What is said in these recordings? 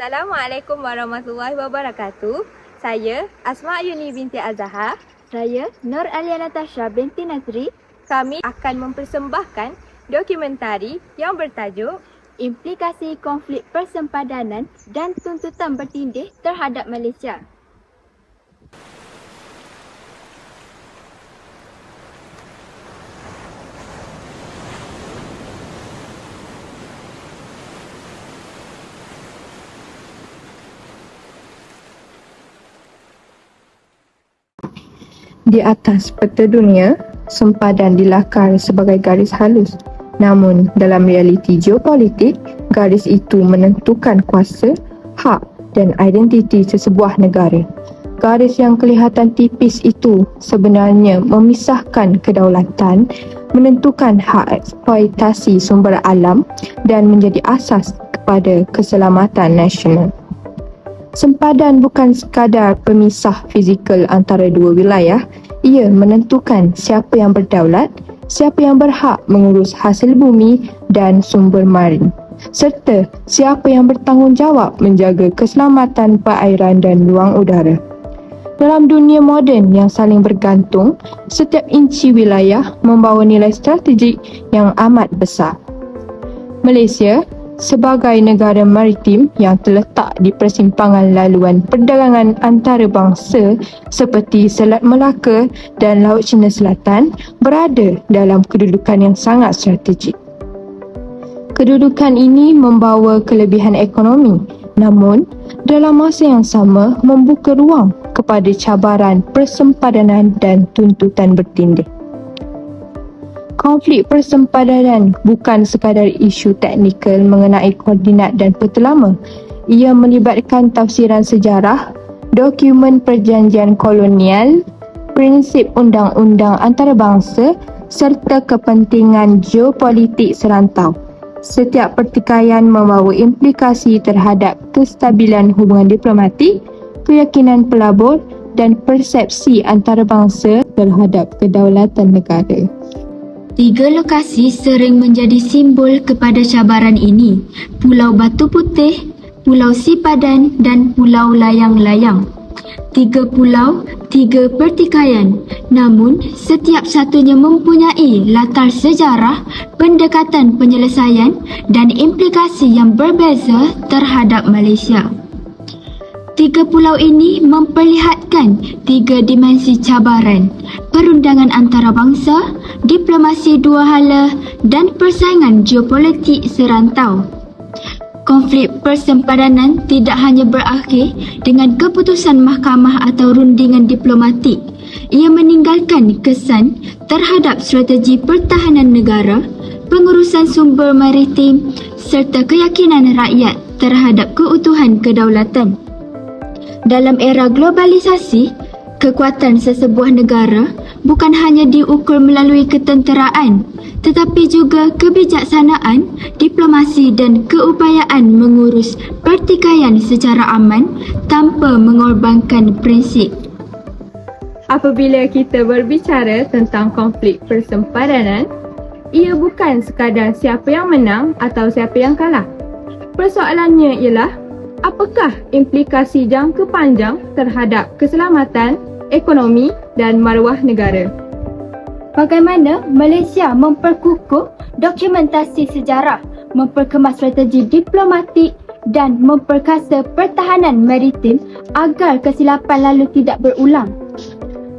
Assalamualaikum warahmatullahi wabarakatuh. Saya Asma Yuni binti Azahar. Saya Nur Alia Natasha binti Nazri. Kami akan mempersembahkan dokumentari yang bertajuk Implikasi Konflik Persempadanan dan Tuntutan Bertindih terhadap Malaysia. Di atas peta dunia, sempadan dilakar sebagai garis halus. Namun, dalam realiti geopolitik, garis itu menentukan kuasa, hak dan identiti sesebuah negara. Garis yang kelihatan tipis itu sebenarnya memisahkan kedaulatan, menentukan hak eksploitasi sumber alam dan menjadi asas kepada keselamatan nasional. Sempadan bukan sekadar pemisah fizikal antara dua wilayah, ia menentukan siapa yang berdaulat, siapa yang berhak mengurus hasil bumi dan sumber marin, serta siapa yang bertanggungjawab menjaga keselamatan perairan dan ruang udara. Dalam dunia moden yang saling bergantung, setiap inci wilayah membawa nilai strategik yang amat besar. Malaysia sebagai negara maritim yang terletak di persimpangan laluan perdagangan antarabangsa seperti Selat Melaka dan Laut Cina Selatan, berada dalam kedudukan yang sangat strategik. Kedudukan ini membawa kelebihan ekonomi, namun dalam masa yang sama membuka ruang kepada cabaran persempadanan dan tuntutan bertindih. Konflik persempadanan bukan sekadar isu teknikal mengenai koordinat dan peta lama. Ia melibatkan tafsiran sejarah, dokumen perjanjian kolonial, prinsip undang-undang antarabangsa serta kepentingan geopolitik serantau. Setiap pertikaian membawa implikasi terhadap kestabilan hubungan diplomatik, keyakinan pelabur dan persepsi antarabangsa terhadap kedaulatan negara. Tiga lokasi sering menjadi simbol kepada cabaran ini: Pulau Batu Putih, Pulau Sipadan dan Pulau Layang-Layang. Tiga pulau, tiga pertikaian, namun setiap satunya mempunyai latar sejarah, pendekatan penyelesaian dan implikasi yang berbeza terhadap Malaysia. Tiga pulau ini memperlihatkan tiga dimensi cabaran: perundangan antarabangsa, diplomasi dua hala dan persaingan geopolitik serantau. Konflik persempadanan tidak hanya berakhir dengan keputusan mahkamah atau rundingan diplomatik. Ia meninggalkan kesan terhadap strategi pertahanan negara, pengurusan sumber maritim serta keyakinan rakyat terhadap keutuhan kedaulatan. Dalam era globalisasi, kekuatan sesebuah negara bukan hanya diukur melalui ketenteraan, tetapi juga kebijaksanaan, diplomasi dan keupayaan mengurus pertikaian secara aman tanpa mengorbankan prinsip. apabila kita berbicara tentang konflik persempadanan, ia bukan sekadar siapa yang menang atau siapa yang kalah. Persoalannya ialah, apakah implikasi jangka panjang terhadap keselamatan, ekonomi dan maruah negara? Bagaimana Malaysia memperkukuh dokumentasi sejarah, memperkemas strategi diplomatik dan memperkasa pertahanan maritim agar kesilapan lalu tidak berulang?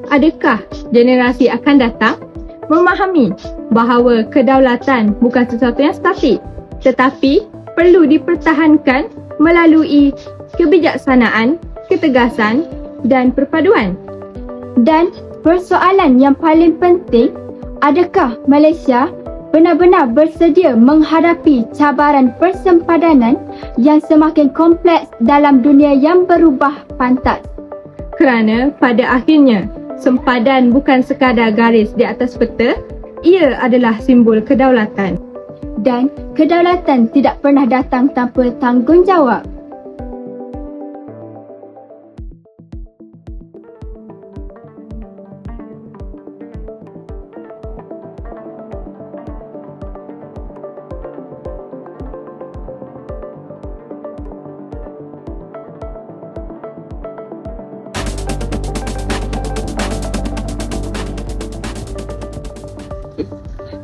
Adakah generasi akan datang memahami bahawa kedaulatan bukan sesuatu yang statik, tetapi perlu dipertahankan melalui kebijaksanaan, ketegasan dan perpaduan? Dan persoalan yang paling penting, adakah Malaysia benar-benar bersedia menghadapi cabaran persempadanan yang semakin kompleks dalam dunia yang berubah pantas? Kerana pada akhirnya, sempadan bukan sekadar garis di atas peta, ia adalah simbol kedaulatan. Dan kedaulatan tidak pernah datang tanpa tanggungjawab.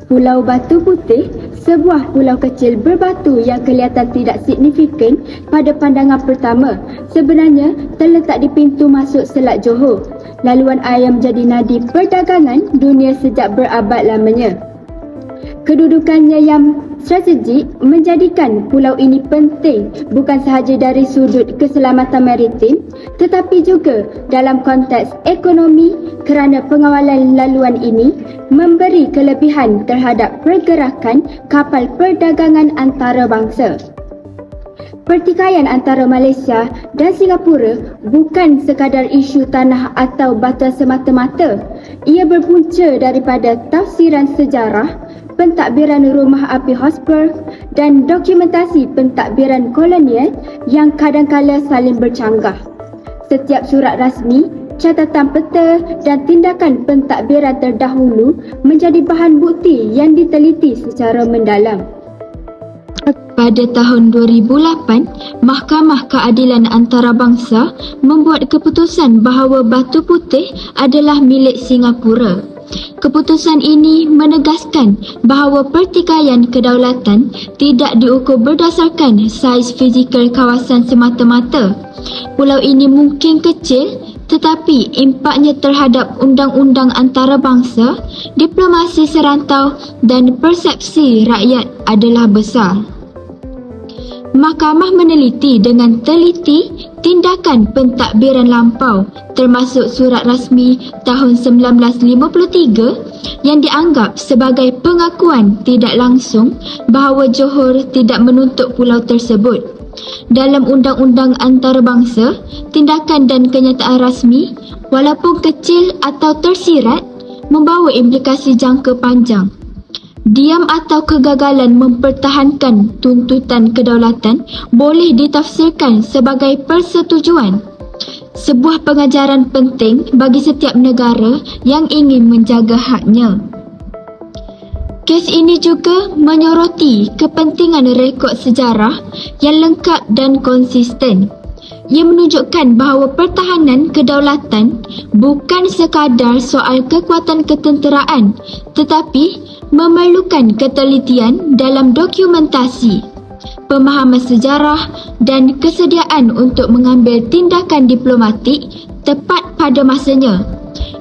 Pulau Batu Putih, sebuah pulau kecil berbatu yang kelihatan tidak signifikan pada pandangan pertama, sebenarnya terletak di pintu masuk Selat Johor. Laluan air menjadi nadi perdagangan dunia sejak berabad lamanya. Kedudukannya yang strategik menjadikan pulau ini penting bukan sahaja dari sudut keselamatan maritim tetapi juga dalam konteks ekonomi kerana pengawalan laluan ini memberi kelebihan terhadap pergerakan kapal perdagangan antarabangsa. Pertikaian antara Malaysia dan Singapura bukan sekadar isu tanah atau batuan semata-mata. Ia berpunca daripada tafsiran sejarah, pentadbiran rumah api Hotspur dan dokumentasi pentadbiran kolonial yang kadangkala saling bercanggah. Setiap surat rasmi, catatan peta dan tindakan pentadbiran terdahulu menjadi bahan bukti yang diteliti secara mendalam. Pada tahun 2008, Mahkamah Keadilan Antarabangsa membuat keputusan bahawa Batu Putih adalah milik Singapura. Keputusan ini menegaskan bahawa pertikaian kedaulatan tidak diukur berdasarkan saiz fizikal kawasan semata-mata. Pulau ini mungkin kecil, tetapi impaknya terhadap undang-undang antarabangsa, diplomasi serantau dan persepsi rakyat adalah besar. Mahkamah meneliti dengan teliti tindakan pentadbiran lampau termasuk surat rasmi tahun 1953 yang dianggap sebagai pengakuan tidak langsung bahawa Johor tidak menuntut pulau tersebut. Dalam undang-undang antarabangsa, tindakan dan kenyataan rasmi walaupun kecil atau tersirat membawa implikasi jangka panjang. Diam atau kegagalan mempertahankan tuntutan kedaulatan boleh ditafsirkan sebagai persetujuan. Sebuah pengajaran penting bagi setiap negara yang ingin menjaga haknya. Kes ini juga menyoroti kepentingan rekod sejarah yang lengkap dan konsisten. Ia menunjukkan bahawa pertahanan kedaulatan bukan sekadar soal kekuatan ketenteraan tetapi memerlukan ketelitian dalam dokumentasi, pemahaman sejarah dan kesediaan untuk mengambil tindakan diplomatik tepat pada masanya.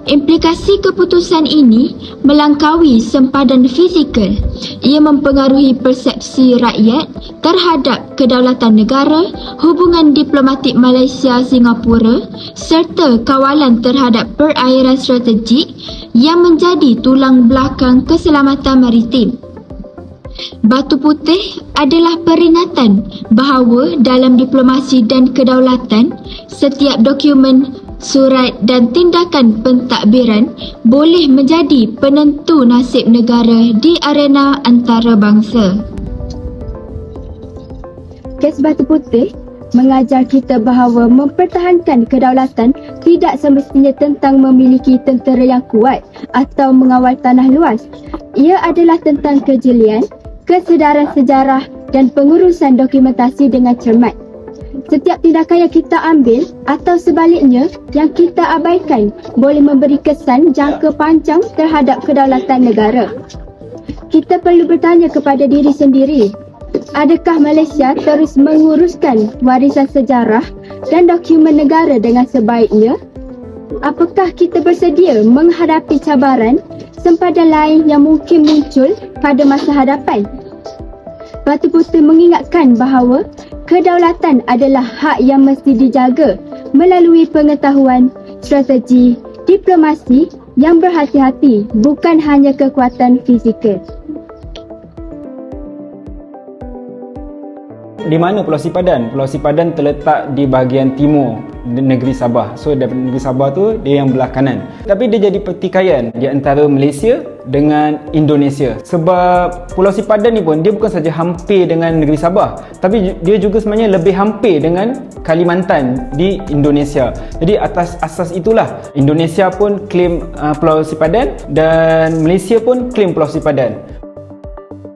Implikasi keputusan ini melangkaui sempadan fizikal. Ia mempengaruhi persepsi rakyat terhadap kedaulatan negara, hubungan diplomatik Malaysia-Singapura serta kawalan terhadap perairan strategik yang menjadi tulang belakang keselamatan maritim. Batu Putih adalah peringatan bahawa dalam diplomasi dan kedaulatan, setiap dokumen, surat dan tindakan pentadbiran boleh menjadi penentu nasib negara di arena antarabangsa. Kes Batu Putih mengajar kita bahawa mempertahankan kedaulatan tidak semestinya tentang memiliki tentera yang kuat atau mengawal tanah luas. Ia adalah tentang kejelian, kesedaran sejarah dan pengurusan dokumentasi dengan cermat. Setiap tindakan yang kita ambil atau sebaliknya yang kita abaikan boleh memberi kesan jangka panjang terhadap kedaulatan negara. Kita perlu bertanya kepada diri sendiri, adakah Malaysia terus menguruskan warisan sejarah dan dokumen negara dengan sebaiknya? Apakah kita bersedia menghadapi cabaran sempadan lain yang mungkin muncul pada masa hadapan? Batu Putih mengingatkan bahawa kedaulatan adalah hak yang mesti dijaga melalui pengetahuan, strategi, diplomasi yang berhati-hati, bukan hanya kekuatan fizikal. Di mana Pulau Sipadan? Pulau Sipadan terletak di bahagian timur negeri Sabah. So daripada negeri Sabah tu dia yang belah kanan. Tapi dia jadi pertikaian di antara Malaysia dengan Indonesia. Sebab Pulau Sipadan ni pun dia bukan saja hampir dengan negeri Sabah, tapi dia juga sebenarnya lebih hampir dengan Kalimantan di Indonesia. Jadi atas asas itulah Indonesia pun claim Pulau Sipadan dan Malaysia pun claim Pulau Sipadan.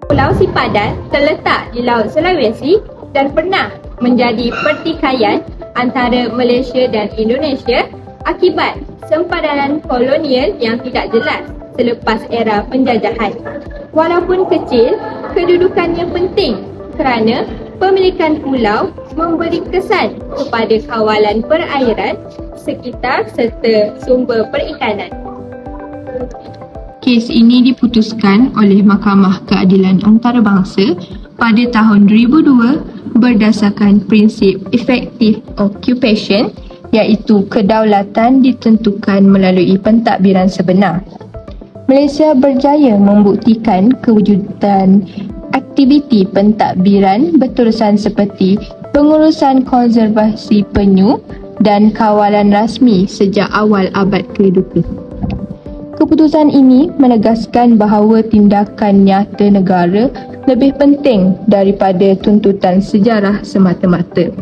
Pulau Sipadan terletak di Laut Sulawesi dan pernah menjadi pertikaian antara Malaysia dan Indonesia akibat sempadanan kolonial yang tidak jelas. selepas era penjajahan. Walaupun kecil, kedudukannya penting kerana pemilikan pulau memberi kesan kepada kawalan perairan sekitar serta sumber perikanan. Kes ini diputuskan oleh Mahkamah Keadilan Antarabangsa pada tahun 2002 berdasarkan prinsip effective occupation, iaitu kedaulatan ditentukan melalui pentadbiran sebenar. Malaysia berjaya membuktikan kewujudan aktiviti pentadbiran berterusan seperti pengurusan konservasi penyu dan kawalan rasmi sejak awal abad ke-20. Keputusan ini menegaskan bahawa tindakan nyata negara lebih penting daripada tuntutan sejarah semata-mata.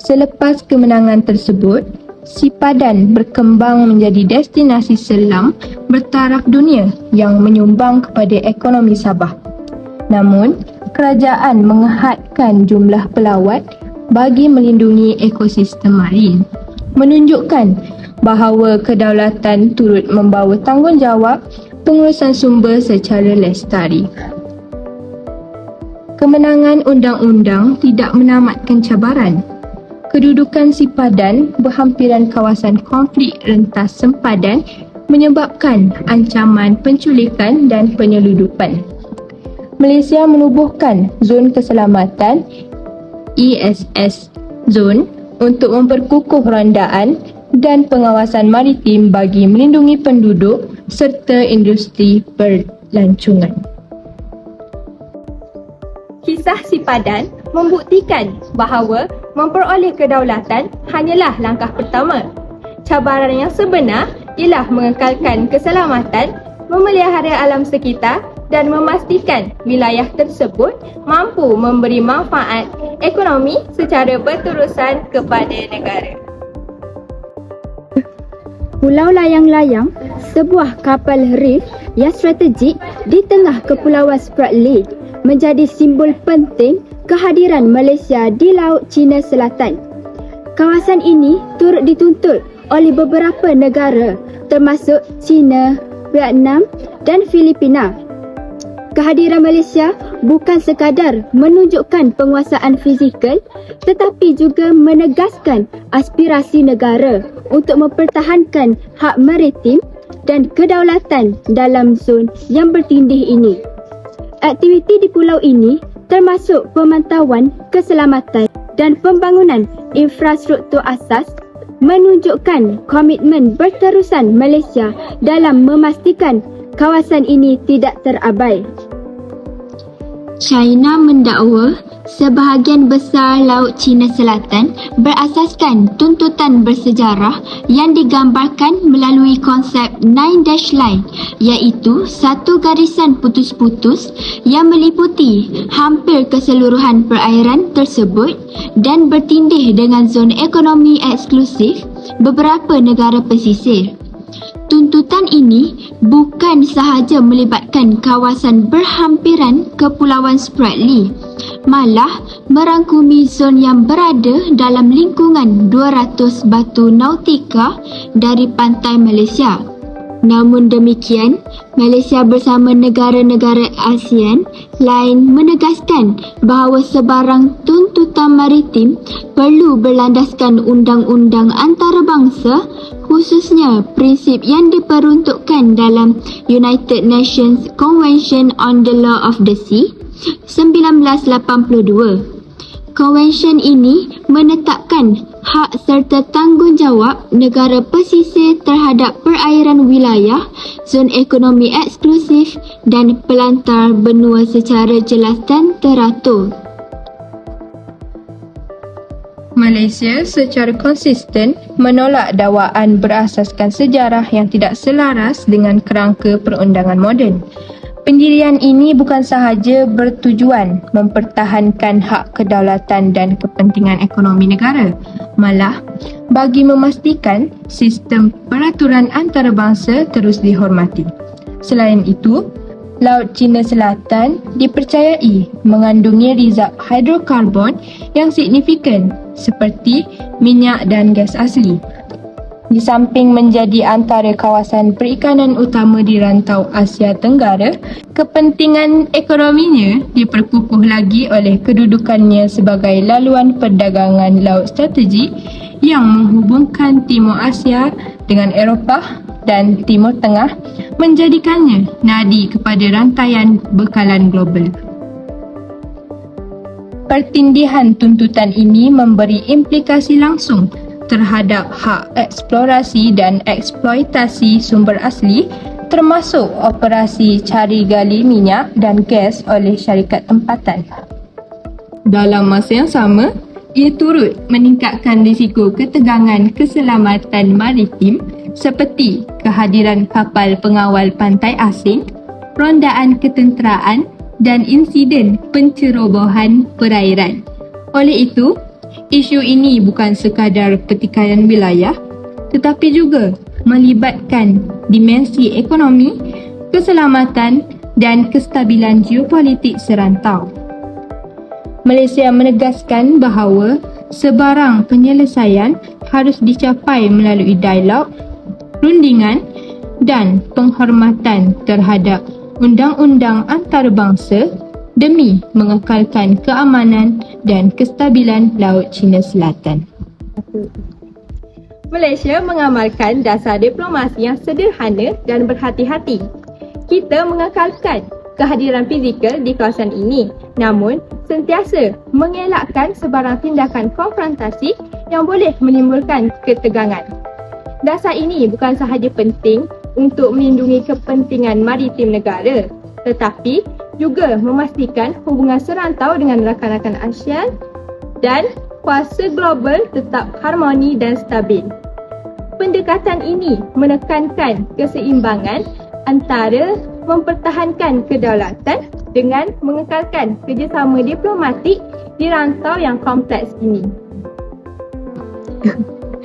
Selepas kemenangan tersebut, Sipadan berkembang menjadi destinasi selam bertaraf dunia yang menyumbang kepada ekonomi Sabah. Namun, kerajaan menghadkan jumlah pelawat bagi melindungi ekosistem marin, menunjukkan bahawa kedaulatan turut membawa tanggungjawab pengurusan sumber secara lestari. Kemenangan undang-undang tidak menamatkan cabaran. Kedudukan Sipadan berhampiran kawasan konflik rentas sempadan menyebabkan ancaman penculikan dan penyeludupan. Malaysia menubuhkan Zon Keselamatan ESS Zone untuk memperkukuh randaan dan pengawasan maritim bagi melindungi penduduk serta industri berlanchungan. Kisah Sipadan membuktikan bahawa memperoleh kedaulatan hanyalah langkah pertama. Cabaran yang sebenar ialah mengekalkan keselamatan, memelihara alam sekitar dan memastikan wilayah tersebut mampu memberi manfaat ekonomi secara berterusan kepada negara. Pulau Layang-Layang, sebuah kapal reef yang strategik di tengah Kepulauan Spratly, menjadi simbol penting kehadiran Malaysia di Laut Cina Selatan. Kawasan ini turut dituntut oleh beberapa negara termasuk China, Vietnam dan Filipina. Kehadiran Malaysia bukan sekadar menunjukkan penguasaan fizikal tetapi juga menegaskan aspirasi negara untuk mempertahankan hak maritim dan kedaulatan dalam zon yang bertindih ini. Aktiviti di pulau ini termasuk pemantauan keselamatan dan pembangunan infrastruktur asas menunjukkan komitmen berterusan Malaysia dalam memastikan kawasan ini tidak terabai. China mendakwa sebahagian besar Laut Cina Selatan berasaskan tuntutan bersejarah yang digambarkan melalui konsep Nine Dash Line, iaitu satu garisan putus-putus yang meliputi hampir keseluruhan perairan tersebut dan bertindih dengan zon ekonomi eksklusif beberapa negara pesisir. Tuntutan ini bukan sahaja melibatkan kawasan berhampiran Kepulauan Spratly, malah merangkumi zon yang berada dalam lingkungan 200 batu nautika dari pantai Malaysia. Namun demikian, Malaysia bersama negara-negara ASEAN lain menegaskan bahawa sebarang tuntutan maritim perlu berlandaskan undang-undang antarabangsa, khususnya prinsip yang diperuntukkan dalam United Nations Convention on the Law of the Sea 1982. Konvensyen ini menetapkan hak serta tanggungjawab negara pesisir terhadap perairan wilayah, zon ekonomi eksklusif dan pelantar benua secara jelas dan teratur. Malaysia secara konsisten menolak dakwaan berasaskan sejarah yang tidak selaras dengan kerangka perundangan moden. Pendirian ini bukan sahaja bertujuan mempertahankan hak kedaulatan dan kepentingan ekonomi negara, malah bagi memastikan sistem peraturan antarabangsa terus dihormati. Selain itu, Laut Cina Selatan dipercayai mengandungi rizab hidrokarbon yang signifikan seperti minyak dan gas asli. Di samping menjadi antara kawasan perikanan utama di rantau Asia Tenggara, kepentingan ekonominya diperkukuh lagi oleh kedudukannya sebagai laluan perdagangan laut strategik yang menghubungkan Timur Asia dengan Eropah dan Timur Tengah, menjadikannya nadi kepada rantaian bekalan global. Pertindihan tuntutan ini memberi implikasi langsung terhadap hak eksplorasi dan eksploitasi sumber asli, termasuk operasi cari gali minyak dan gas oleh syarikat tempatan. Dalam masa yang sama, ia turut meningkatkan risiko ketegangan keselamatan maritim seperti kehadiran kapal pengawal pantai asing, rondaan ketenteraan dan insiden pencerobohan perairan. Oleh itu, isu ini bukan sekadar pertikaian wilayah, tetapi juga melibatkan dimensi ekonomi, keselamatan dan kestabilan geopolitik serantau. Malaysia menegaskan bahawa sebarang penyelesaian harus dicapai melalui dialog, rundingan dan penghormatan terhadap undang-undang antarabangsa demi mengekalkan keamanan dan kestabilan Laut Cina Selatan. Malaysia mengamalkan dasar diplomasi yang sederhana dan berhati-hati. Kita mengekalkan kehadiran fizikal di kawasan ini, namun sentiasa mengelakkan sebarang tindakan konfrontasi yang boleh menimbulkan ketegangan. Dasar ini bukan sahaja penting untuk melindungi kepentingan maritim negara, tetapi juga memastikan hubungan serantau dengan rakan-rakan ASEAN dan kuasa global tetap harmoni dan stabil. Pendekatan ini menekankan keseimbangan antara mempertahankan kedaulatan dengan mengekalkan kerjasama diplomatik di rantau yang kompleks ini.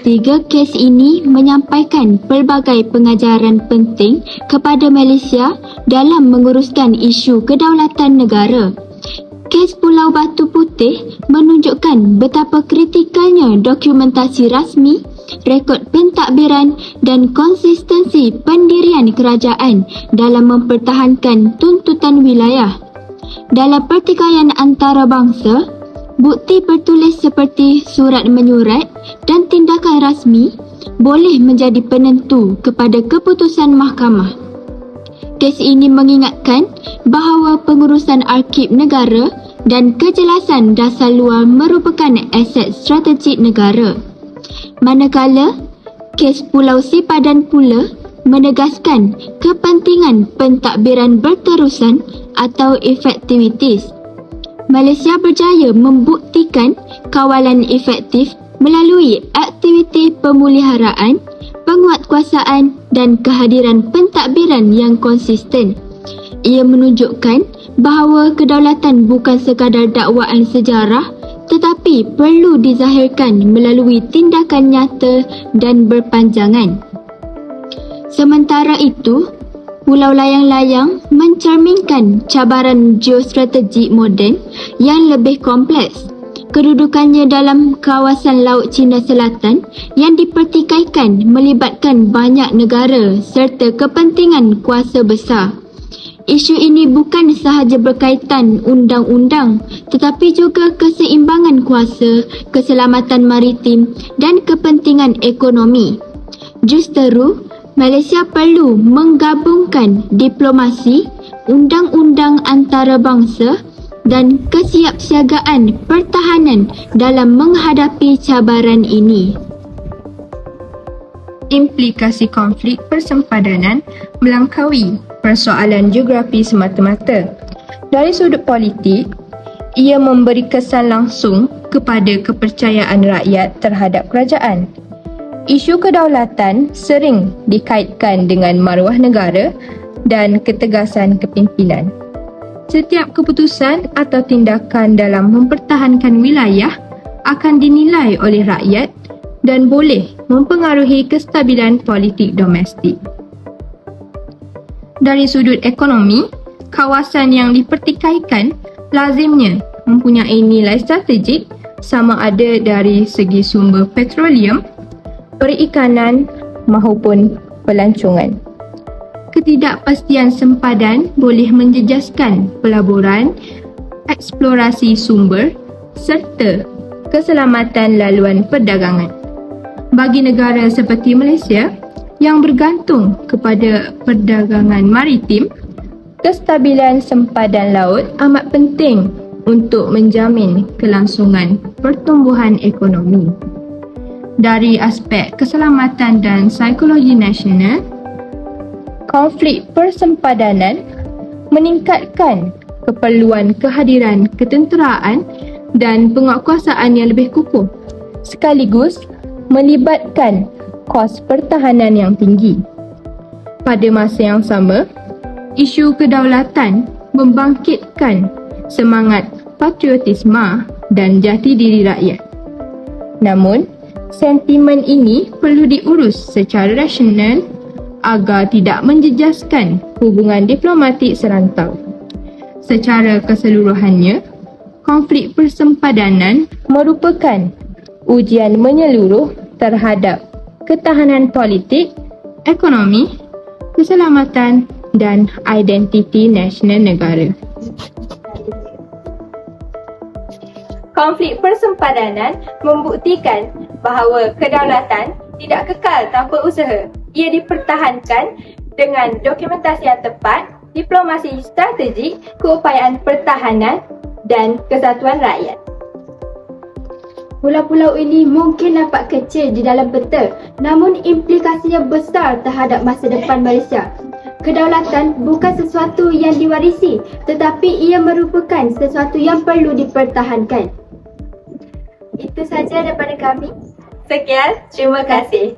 Tiga kes ini menyampaikan pelbagai pengajaran penting kepada Malaysia dalam menguruskan isu kedaulatan negara. Kes Pulau Batu Putih menunjukkan betapa kritikalnya dokumentasi rasmi, rekod pentadbiran dan konsistensi pendirian kerajaan dalam mempertahankan tuntutan wilayah. Dalam pertikaian antarabangsa, bukti bertulis seperti surat menyurat dan tindakan rasmi boleh menjadi penentu kepada keputusan mahkamah. Kes ini mengingatkan bahawa pengurusan arsip negara dan kejelasan dasar luar merupakan aset strategik negara. Manakala, kes Pulau Sipadan pula menegaskan kepentingan pentadbiran berterusan atau efektivitas. Malaysia berjaya membuktikan kawalan efektif melalui aktiviti pemuliharaan, penguatkuasaan dan kehadiran pentadbiran yang konsisten. Ia menunjukkan bahawa kedaulatan bukan sekadar dakwaan sejarah tetapi perlu dizahirkan melalui tindakan nyata dan berpanjangan. Sementara itu, Pulau Layang-Layang mencerminkan cabaran geostrategik moden yang lebih kompleks. Kedudukannya dalam kawasan Laut Cina Selatan yang dipertikaikan melibatkan banyak negara serta kepentingan kuasa besar. Isu ini bukan sahaja berkaitan undang-undang tetapi juga keseimbangan kuasa, keselamatan maritim dan kepentingan ekonomi. Justeru, Malaysia perlu menggabungkan diplomasi, undang-undang antarabangsa dan kesiapsiagaan pertahanan dalam menghadapi cabaran ini. Implikasi konflik persempadanan melangkaui persoalan geografi semata-mata. Dari sudut politik, ia memberi kesan langsung kepada kepercayaan rakyat terhadap kerajaan. Isu kedaulatan sering dikaitkan dengan maruah negara dan ketegasan kepimpinan. Setiap keputusan atau tindakan dalam mempertahankan wilayah akan dinilai oleh rakyat dan boleh mempengaruhi kestabilan politik domestik. Dari sudut ekonomi, kawasan yang dipertikaikan lazimnya mempunyai nilai strategik sama ada dari segi sumber petroleum, perikanan maupun pelancongan. Ketidakpastian sempadan boleh menjejaskan pelaburan, eksplorasi sumber serta keselamatan laluan perdagangan. Bagi negara seperti Malaysia yang bergantung kepada perdagangan maritim, kestabilan sempadan laut amat penting untuk menjamin kelangsungan pertumbuhan ekonomi. Dari aspek keselamatan dan psikologi nasional, konflik persempadanan meningkatkan keperluan kehadiran ketenteraan dan penguatkuasaan yang lebih kukuh, sekaligus melibatkan kos pertahanan yang tinggi. Pada masa yang sama, isu kedaulatan membangkitkan semangat patriotisme dan jati diri rakyat. Namun, sentimen ini perlu diurus secara rasional agar tidak menjejaskan hubungan diplomatik serantau. Secara keseluruhannya, konflik persempadanan merupakan ujian menyeluruh terhadap ketahanan politik, ekonomi, keselamatan dan identiti nasional negara. Konflik persempadanan membuktikan bahawa kedaulatan tidak kekal tanpa usaha. Ia dipertahankan dengan dokumentasi yang tepat, diplomasi strategik, keupayaan pertahanan dan kesatuan rakyat. Pulau-pulau ini mungkin nampak kecil di dalam peta, namun implikasinya besar terhadap masa depan Malaysia. Kedaulatan bukan sesuatu yang diwarisi, tetapi ia merupakan sesuatu yang perlu dipertahankan. Itu saja daripada kami. Sekian, terima kasih.